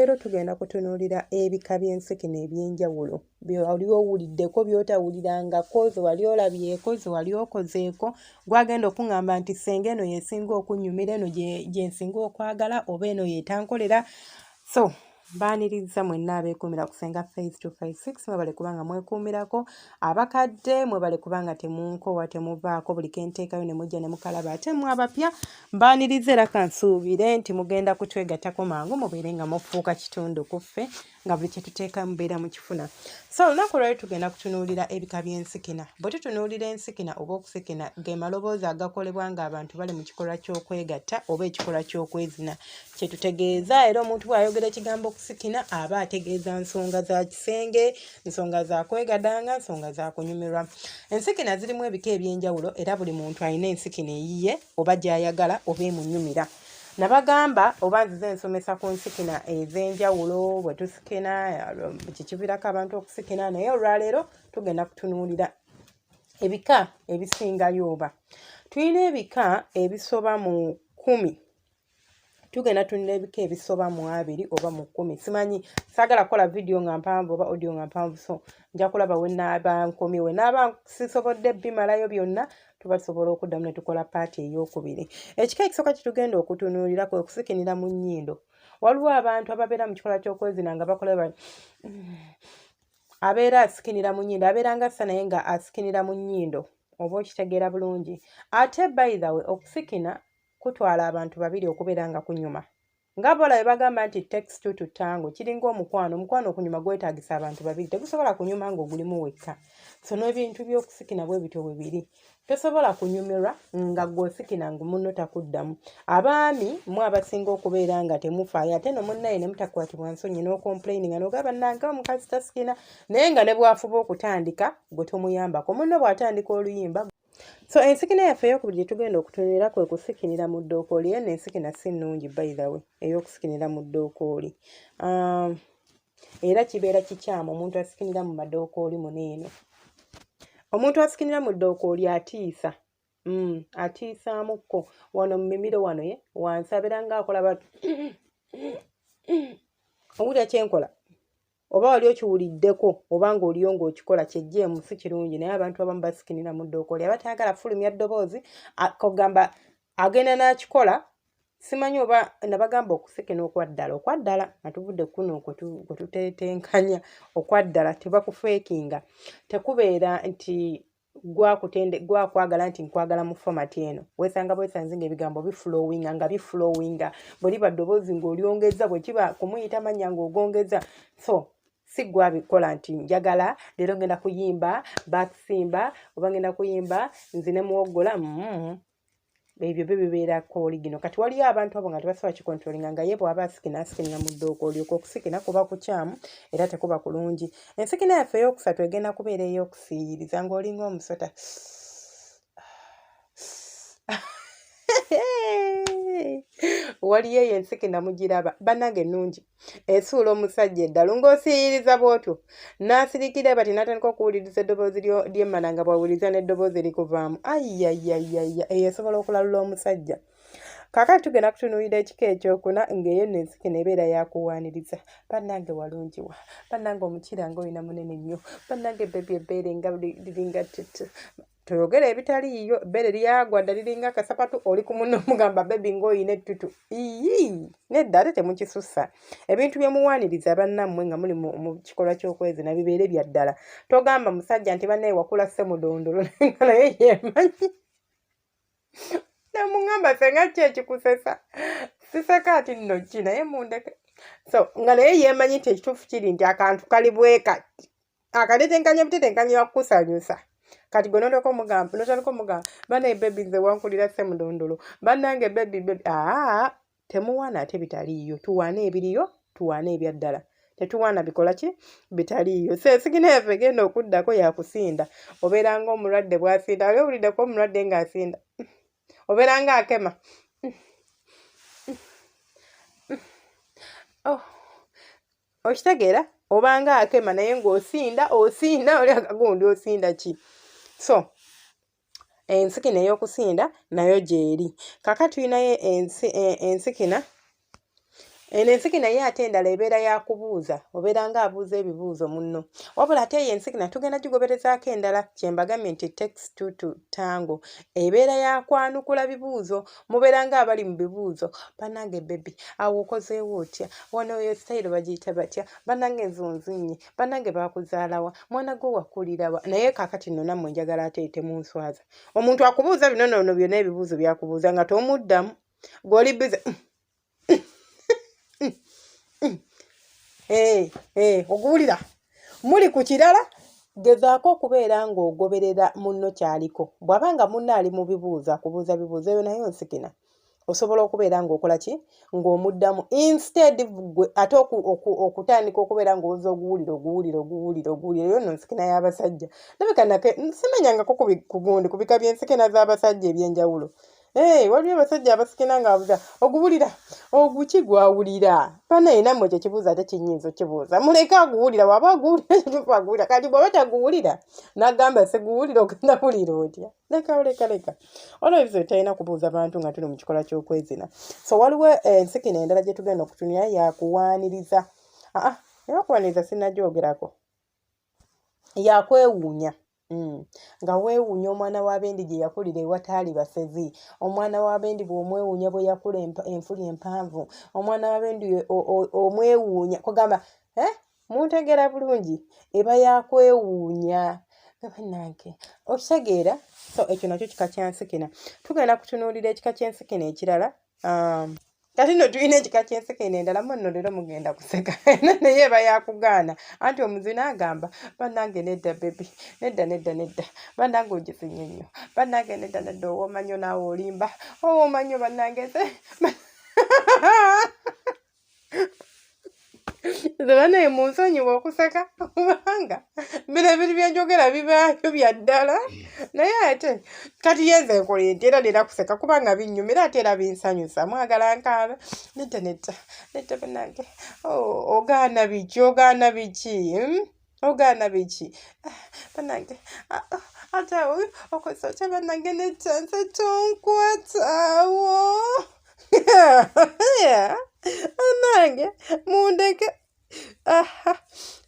leero tugenda kutunuulira ebika by'ensikina ebyenjawulo by'oli owuliddeko by'otawulirangako ze wali olabyeko ze wali okozeeko gwagenda okuŋŋamba nti ssenga eno yeesinga okunnyumira eno gye nsinga okwagala oba eno yeetankolera. So baaniriza mwenna abeekuumira ku Senga Phase 256 mwebale kubanga mwekuumirako, abakadde mwebale kubanga temunkowa temuvaako buli kenteekayo ne mujja ne mukalaba ate mmwe abapya baaniriza era kansuubire nti mugenda kutwegattako mangu mubeere nga mufuuka kitundu ku ffe nga buli kye tuteeka mubeera mu kifuna. So olunaku lwali tugenda kutunuulira ebika by'ensikina. Bwe tutunuulira ensikina oba okusikina ge maloboozi agakolebwa ng'abantu bali mu kikolwa ky'okwegatta oba ekikolwa ky'okwezina. Kye tutegeeza era omuntu bw'ayogera ekigambo okusikina aba ategeeza nsonga za kisenge, nsonga za kwegadanga, nsonga za kunyumirwa. Ensikina zirimu ebika ebyenjawulo era buli muntu alina ensikina eyiye oba gy'ayagala oba emunyumira. Nabagamba oba nzize nsomesa ku nsikina ez'enjawulo bwe tusikina kikivirako abantu okusikina, naye olwaleero tugenda kutunuulira ebika ebisingayo oba. Tulina ebika ebisoba mu 10. Tugenda tunira ebika ebisoba mu 2 oba mu 10. Simanyi saagala kukola video nga mpanvu oba audio nga mpanvu, so nja kulaba we naaba nkomye. We naaba sisobodde bimalayo byonna tuba tusobola okuddamu ne tukola paati ey'okubiri. Ekika ekisooka kye tugenda okutunuulira kwe kusikinira mu nnyindo. Waliwo abantu ababeera mu kikola ky'okwezina nga bakola bali abeera asikinira mu nnyindo, abeera nga assa naye nga asikinira mu nnyindo, oba okitegeera bulungi. Ate by the way okusikina kutwala abantu babiri okubeera nga kunyuma. Nga bola bagamba nti takes two to tango, kiringa omukwano okunyuma gwetaagisa abantu babiri, tegusobola kunyuma ng'ogulimu wekka. So n'ebintu by'okusikina bwe bityo bwe biri. Tosobola kunyumirwa nga gw'osikina nga munno takuddamu. Abaami mwe abasinga okubeera nga temufaayo ate no munnaye ne mutakwatibwa nsonyi n'okomplaininga n'ogamba nange omukazi tasikina, naye nga ne bwafuba okutandika gwe tomuyambako. Munno bw'atandika oluyimba. So ensikina yaffe ey'okubiri gye tugenda okutunuulira kwe kusikinira mu ddookooli. Yenno ensikina si nnungi by the way ey'okusikinira mu ddookooli. Era kibeera kikyamu omuntu asikinira mu madookooli muneeno. Omuntu asikinira mu ddookooli atiisa. Atiisaamukko. Wano mu mimiro wano wansi abeera ng'akola bati. Owulira kyenkola? Oba wali okiwuliddeko oba ng'oliyo ng'okikola kyejjeemu si kirungi, naye abantu abamu basikinira mu ddookooli. Abatayagala fulumya ddoboozi kogamba agenda n'akikola. Simanyi oba nabagamba okusikina okwaddala atuvudde kuno kwe tutetenkanya okwaddala tebakufeekinga. Tekubeera nti gwakwagala nti nkwagala mu format eno. Weesanga bwesanze ng'ebigambo biflowinga bwe liba ddoboozi ng'olyongeza bwe kiba kumuyita mannya ng'ogongeza. So si gwabikola nti njagala leero ngenda kuyimba bakisimba oba ngenda kuyimba nzine muwoggola. Ebyo bibeera koligino. Kati waliyo abantu abo nga tebasobola kikontrolinga nga ye bw'aba asikinira mu ddookooli. Okwo okusikina kuba kukyamu era tekuba kulungi. Ensikina yaffe ey'okusatu egenda kubeera ey'okusiiyiriza ng'olinga omusota. Waliyo eyo ensikina mugiraba bannange ennungi esuula omusajja eddalu ng'osiiyiriza bw'otyo n'asirikira bati n'atandika okuwuliriza eddoboozi ly'emmana nga bw'awuliriza n'eddoboozi erikuvaamu. Eyo esobola okulalula omusajja. Kaakati tugenda kutunuulira ekika ekyokuna ng'eyo nno ensikina ebeera yakuwaaniriza. Bannange walungi wa, bannange omukira ng'olina munene nnyo, bannange bebi ebbeere nga liringa tutu. Toyogera ebitaliiyo, ebbeere lyagwa dda liringa akasapatu oli ku munno omugamba bebi ng'oyina ettutu. Nedda ate temukisussa. Ebintu bye muwaaniriza bannammwe nga muli mu kikolwa ky'okwezina bibeere bya ddala. Togamba musajja nti bannaye wakula ssemudondolo nga naye yeemanyi. Namugamba senga ki ekikusesa? Siseka ati nno ki naye mundeke. So nga naye yeemanyi nti ekituufu kiri nti akantu kali bwe kati. Akatetenkanya butetenkanya wakusanyusa. Kati gwe n'otandika omugamba bannaye bebi nze wankulira ssemudondolo. Bannange bebi. Temuwaana ate bitaliiyo. Tuwaana ebiriyo, tuwaana ebya ddala. Tetuwaana bikola ki? Bitaliiyo. So ensikina yaffe egenda okuddako yakusinda. Obeera ng'omulwadde bw'asinda. Wali owuliddeko omulwadde ng'asinda? Obeera ng'akema. Okitegeera? Obanga akema naye ng'osinda oli akagundi osinda ki? So ensikina ey'okusinda nayo gyeri. Kaakati tulinayo ensikina eno ensiki naye ate endala ebeera yakubuuza obeera nga abuuza ebibuuzo munno wabula ate eyo ensikina tugenda gigoberezaako endala kyembagamye nti text to tango ebeera yakwanukula bibuuzo mubeera nga abali mu bibuuzo bannange bebi awo okozeewo otya wano eyo sitayiro bagiyita batya bannange enzunzinye bannange bakuzaalawa mwana gwe wakulirawa naye kaakati nno nammwe njagala ate temunswaza omuntu akubuuza bino nono byonna ebibuuzo byakubuuza nga tomuddamu gw'oli bize oguwulira muli ku kirala gezaako okubeera ng'ogoberera munno kyaliko bw'aba nga munno ali mu bibuuzo akubuuza bibuuzo eyo naye nsikina osobola okubeera ng'okola ki ng'omuddamu instead gwe ate okutandika okubeera ng'oza oguwulira eyo nno nsikina y'abasajja nabekanake simanyangako ku gundi ku bika by'ensikina z'abasajja eby'enjawulo waliwo abasajja abasikina ng'abuuza oguwulira oguki gwawulira banaye nammwe kyekibuuza ate kinyinza okibuuza muleke aguwulira waba aguwulira kituufu aguwulira kati bw'oba taguwulira n'agamba siguwulira ogenda bulira otya leka olwebyo talina kubuuza bantu nga tuli mu kikola ky'okwezina so waliwo ensikina endala gye tugenda okutunira yakuwaaniriza eyakuwaaniriza sinnagyogerako yakwewuunya nga weewuunya omwana w'abendi gye yakulira ewataali basezi omwana w'abendi bw'omwewuunya bwe yakula enfuli empanvu omwana w'abendi omwewuunya kugamba muntegeera bulungi eba yakwewuunya gabannange okitegeera so ekyo nakyo kika kyansikina tugenda kutunuulira ekika ky'ensikina ekirala kati nno tulina ekika ky'ensikina endala munno leero mugenda kuseka naye eba yakugaana anti omuzina agamba bannange nedda bebi nedda bannange ogisinye nnyo bannange nedda owoomanyo naawe olimba owoomanyo bannange banaye munsonyiwa okuseka kubanga bino ebintu byenjogera bibaayo bya ddala naye ate kati yenze enkola enti era nera kuseka kubanga binnyumira ate era binsanyusa mwagala nkaabe nedda bannange ogaana biki bannange ate okoze otya bannange nettanze tonkwataawo bannange mundeke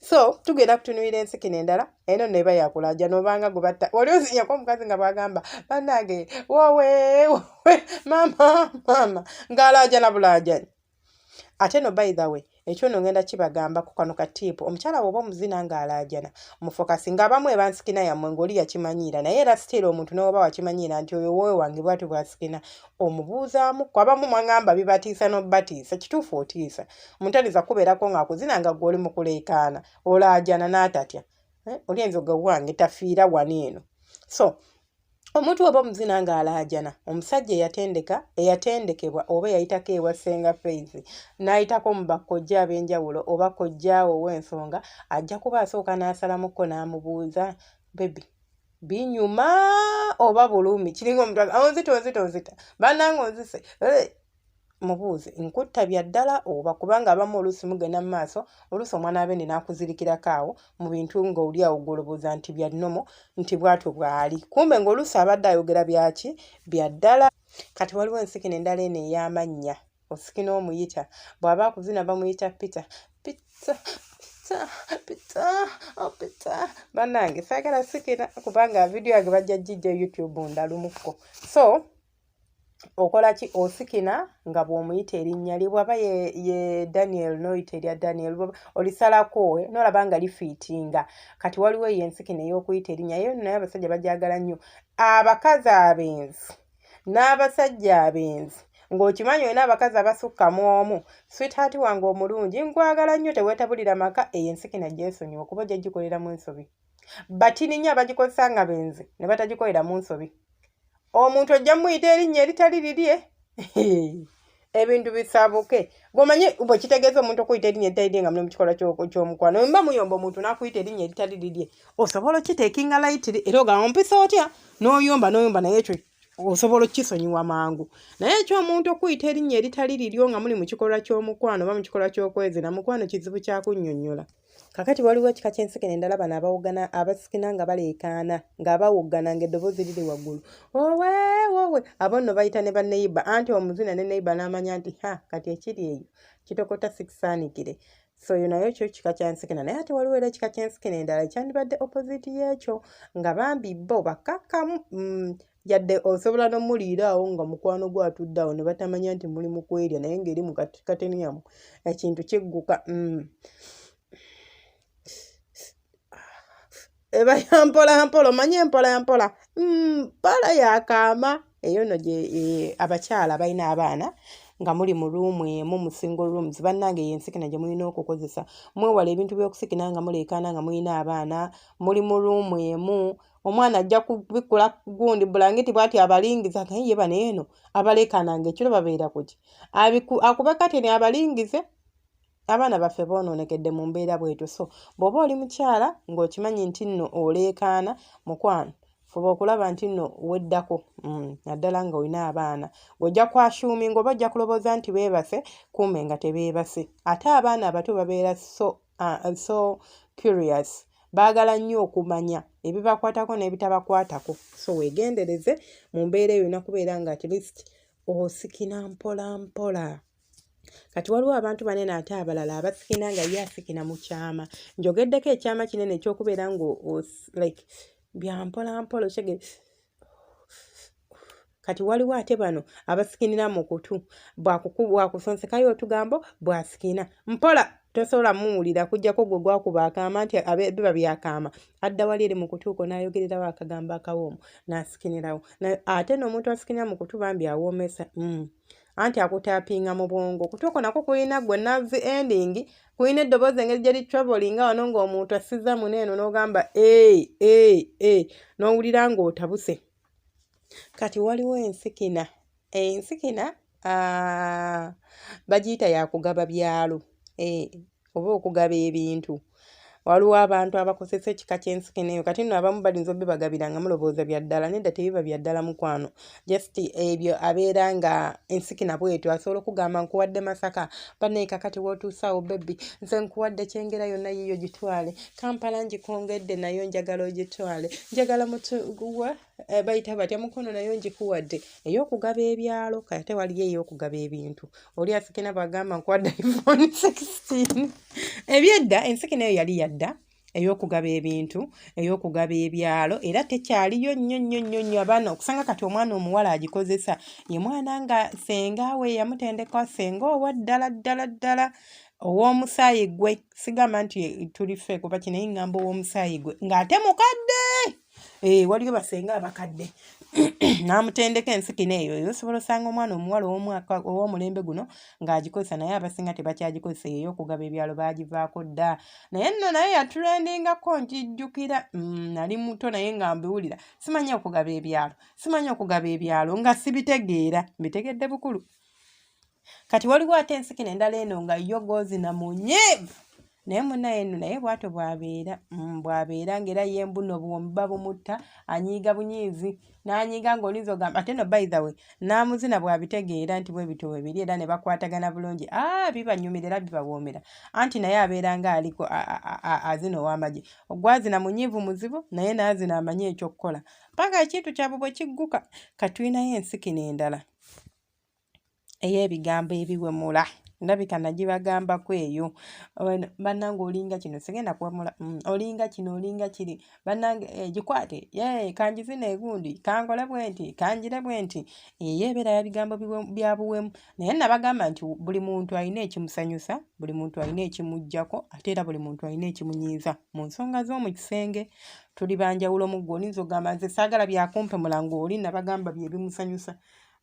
so tugenda kutunuulira ensikina endala eno neba yakulaja nobanga gubatta wali ozinyako omukazi nga bwagamba bannange wowe mama ng'alaajana bulaajani ate no by the way ekyo no ngenda kibagamba ku kano katiipu omukyala bw'oba omuzina ng'alaajana mufokasi ng'abamu ebansikina yammwe ng'oli yakimanyiira naye era sitiira omuntu n'oba wakimanyiira nti oyo wowe wange bwati bwasikina omubuuzaamu kwabamu mwangamba bibatiisa n'obatiisa kituufu otiisa omuntaniza kubeerako ng'akuzina nga gw'oli mu kuleekaana olaajana n'atatya oli enzoga wange tafiira wano eno so omuntu oba omuzina ng'alaajana omusajja eyatendekebwa oba yayitako ewa Ssenga Faith n'ayitako mu bakojja ab'enjawulo oba kojjaawo ow'ensonga ajja kuba asooka n'asalamukko n'amubuuza bebi binyuma oba bulumi kiringa omuntu onzita bannange onzise mubuuze nkutta bya ddala oba kubanga abamu oluusi mugenda mu maaso oluusi omwana abendi n'akuzirikirako awo mu bintu ng'oli awo golobooza nti bya nnomo nti bwatyo bw'ali kumbe ng'oluusi abadde ayogera byaki bya ddala kati waliwo ensikina endala eno ey'amannya osikina omuyita bw'aba akuzina bamuyita Peter bannange saagala sikina kubanga vidiyo yange bajja gijja YouTube ndalumukko so okola ki osikina nga bw'omuyita erinnya lye bw'aba ye Daniel noyita erya Daniel olisalako n'olaba nga lifiitinga kati waliwo yensikina ey'okuyita erinnya yo naye abasajja bajagala nnyo abakazi abenzi n'abasajja abenzi ng'okimanyi olina abakazi abasukka mu omu sweetheart wange omulungi nkwagala nnyo teweetabulira maka eyo ensikina gyesonyiwa kuba ojja gikolera mu nsobi batini nnyo abagikozesa nga benzi ne batagikolera mu nsobi omuntu ojja muyita erinnya eritali lirye ebintu bisabuke gwomanyi bwe kitegeeza omuntu okuyita erinnya eritali lirye nga muli mu kikola ky'omukwano mba muyomba omuntu n'akuyita erinnya eritali lirye osobola okiteekinga layitiri era ogamba ompisa otya n'oyomba naye ekyo osobola okukisonyiwa mangu naye ekyomuntu okuyita erinnya eritali liryo nga muli mu kikolwa ky'omukwano oba mu kikolwa ky'okwezina mukwano kizibu kyakunnyonnyola kakati waliwo ekika ky'ensikina endala bano abawogana abasikina nga baleekaana ng'abawoggana ng'eddoboozi liri waggulu wowe abo nno bayita ne banneyiba anti omuzina ne neyiba n'amanya nti kati ekiri eyo kitokota sikisaanikire. So yo nayo kyo kika kya nsikina naye ate waliwo era ekika ky'ensikina endala ekyandibadde opposite y'ekyo nga bambi bo bakakkamu yadde osobola n'omuliira awo nga mukwano gwe atudde awo ne batamanya nti muli mu kwerya naye ng'eri mu kateniyamu ekintu kigguka eba yampolampola omanye empolampola mpala yakaama eyo no gye abakyala balina abaana nga muli mu ruumu emu mu single rooms bannange yensikina gye mulina okukozesa mwewala ebintu by'okusikina nga muleekaana nga mulina abaana muli mu ruumu emu omwana ajja kubikula gundi bulangiti bw'ati abalingiza naye bano eno abaleekaananga ekiro babeera kuki akuba kateni abalingize abaana baffe boonoonekedde mu mbeera bwetyo so bw'oba oli mukyala ng'okimanyi nti nno oleekaana mukwano fuba okulaba nti nno weddako naddala nga olina abaana ng'ojja kwashuuminga oba ojja kulowooza nti beebase kumbe nga tebeebase ate abaana abato babeera so curious baagala nnyo okumanya ebibakwatako n'ebitabakwatako so weegendereze mu mbeera eyo olina kubeera nga at least osikina mpola mpola. Kati waliwo abantu banene ate abalala abasikina nga ye asikina mu kyama njogeddeko ekyama kinene ekyokubeera nga like byampola mpola okyege kati waliwo ate bano abasikinira mu kutu bwakusonsekayo otugambo bwasikina mpola tosobola muwulira kujjako gwe gwakuba akaama nti biba byakaama adda wali eri mu kutuuko n'ayogererawo akagambo akawoomu n'asikinirawo ate n'omuntu asikinira mu kutu bambi awoomesa anti akutaapinga mu bwongo kutuuko nako kulina gwe nerve ending kulina eddoboozi engeri gye litravelinga wano ng'omuntu assizza muneeno n'ogamba n'owulira ng'otabuse. Kati waliwo ensikina bagiyita yakugaba byalo oba okugaba ebintu waliwo abantu abakozesa ekika ky'ensikina eyo kati nno abamu balinza obibagabira nga mulowooza bya ddala nedda tebiba bya ddala mukwano just ebyo abeera nga ensikina bwetyo asobola okugamba nkuwadde Masaka baneeka kati wootuusaawo bebbi nze nkuwadde Kyengera yonna yiyo gitwale Kampala ngikongedde nayo njagala ogitwale njagala mutuwa bayita batya mukono nayo ngikuwadde ey'okugaba ebyalo kati waliyo ey'okugaba ebintu oli asikina bwagamba nkuwadde iPhone 16 ebyedda ensikina eyo yali yadda ey'okugaba ebintu ey'okugaba ebyalo era tekyaliyo nnyo abaana okusanga kati omwana omuwala agikozesa ye mwana nga senga we yamutendeka senga owa ddala ow'omusaayi gwe sigamba nti tuli ffe kuba kino ngamba ow'omusaayi gwe ng'ate mukadde waliyo basenga abakadde n'amutendeka ensikina eyo osobola osanga omwana omuwala ow'omulembe guno ng'agikozesa naye abasinga tebakyagikozesa ey'okugaba ebyalo baagivaako dda naye nno naye yaturendingako nkijjukira nali muto naye nga mbiwulira simanyi okugaba ebyalo nga sibitegeera mbitegedde bukulu. Kati waliwo ate ensikina endala eno nga yo goozina munyeevu naye munnaye nno naye bw'atyo bw'abeera ng'era yembu nno bw'omuba bumutta anyiiga bunyiizi n'anyiiga ng'olinza ogamba ate no by the way n'amuzina bw'abitegeera nti bwe bito bwe biri era ne bakwatagana bulungi bibanyumira era bibawoomera anti naye abeera ng'aliko azina ow'amagye ogwazina munyiivu muzibu naye n'azina amanyi ekyokkola paka ekintu kyabwe bwe kigguka. Kati tulinayo ensikina endala ey'ebigambo ebiwemula ndabika nagibagambako eyo bannange olinga kino sigenda kuwemula olinga kino olinga kiri bannange gikwate kanjizina egundi kankole bwenti kanjire bwenti ebeera ya bigambo bya buwemu naye nabagamba nti buli muntu alina ekimusanyusa buli muntu alina ekimuggyako ate era buli muntu alina ekimunyiiza mu nsonga z'omu kisenge tuli banjawulo mu ggwe olinza ogamba nze saagala byakumpemula ng'oli nabagamba bye bimusanyusa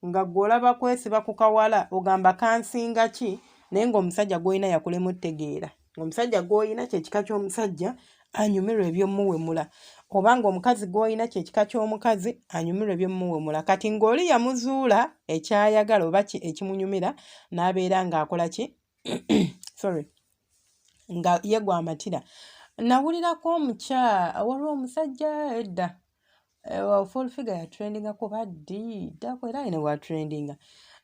nga gw'olaba kwesiba ku kawala ogamba kansinga ki naye ng'omusajja gw'olina yakulema ottegeera ng'omusajja gw'olina kyekika ky'omusajja anyumirwa eby'omuwemula oba ng'omukazi gw'olina kyekika ky'omukazi anyumirwa eby'omuwemula kati ng'oli yamuzuula ekyayagala oba ekimunyumira n'abeera ng'akola ki nga ye gwamatira. Nawulirako waliwo omusajja edda full figure ya trendinga kuba ddako era ine wa trendinga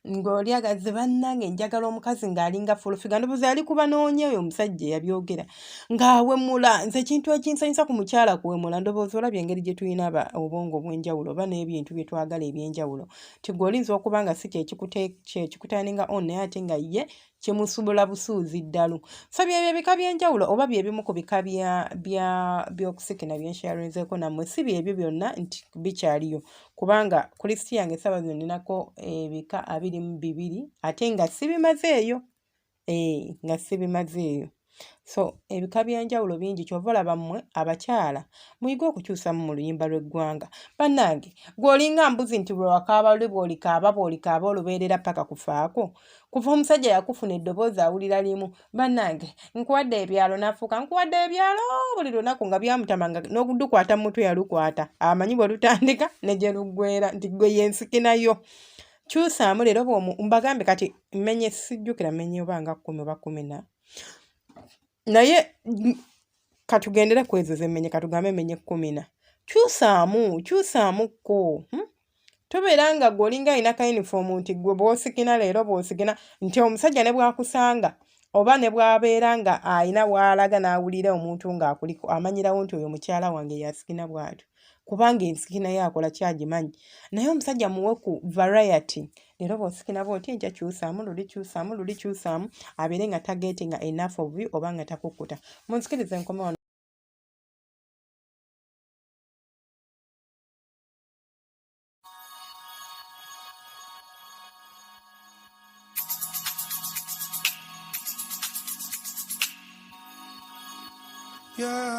ng'oli agaze bannange njagala omukazi ng'alinga full figure ndobuze yali kuba noonye oyo omusajja yabyogera ng'awemula nze ekintu ekinsanyusa ku mukyala kuwemula ndowooza olabye engeri gye tulina obwongo obw'enjawulo oba n'ebintu bye twagala eby'enjawulo ti gwe olinza okuba nga si kyekikutandinga on naye ate nga ye kimusubula busuuzi ddalu. So byebyo ebika by'enjawulo oba byebimu ku bika by'okusikina bye nsharinzeeko nammwe, si byebyo byonna nti bikyaliyo kubanga ku lisiti yange essaawa zino ninako ebika 22 ate nga sibimazeeyo. Nga sibimazeeyo. So ebika by'enjawulo bingi, kyova olaba mmwe abakyala muyige okukyusamu mu luyimba lw'eggwanga. Bannange gw'olinga mbuzi nti bwe wakaaba luli bw'olikaaba olubeerera paka kufaako. Kuva omusajja yakufuna eddoboozi awulira limu, bannange nkuwadde ebyalo n'afuuka nkuwadde ebyalo buli lunaku nga byamutamanga n'okudukwata mu mutwe yalukwata, amanyi bwe lutandika ne gye luggweera nti gwe yensikinayo. Kyusaamu leero mbagambe kati mmenye sijjukira mmenye oba nga 10 oba 14. Naye katugendere ku ezo zemmenye, katugambe mmenye 14. Kyusaamuko. Tobeera nga gw'olinga alina ka yunifoomu nti gwe bw'osikina leero bw'osikina nti omusajja ne bw'akusanga oba ne bw'abeera nga alina w'alaga n'awulira omuntu ng'akuliko amanyirawo nti oyo mukyala wange yasikina bw'atyo. Kubanga ensikina ye akola kyagimanyi. Naye omusajja muwe ku variety. Leero bw'osikina bw'oti enkya kyusaamu, luli kyusaamu, abeere nga tagetinga enough of you oba nga takukkuta. Munsikirize nkome wano. Yeah.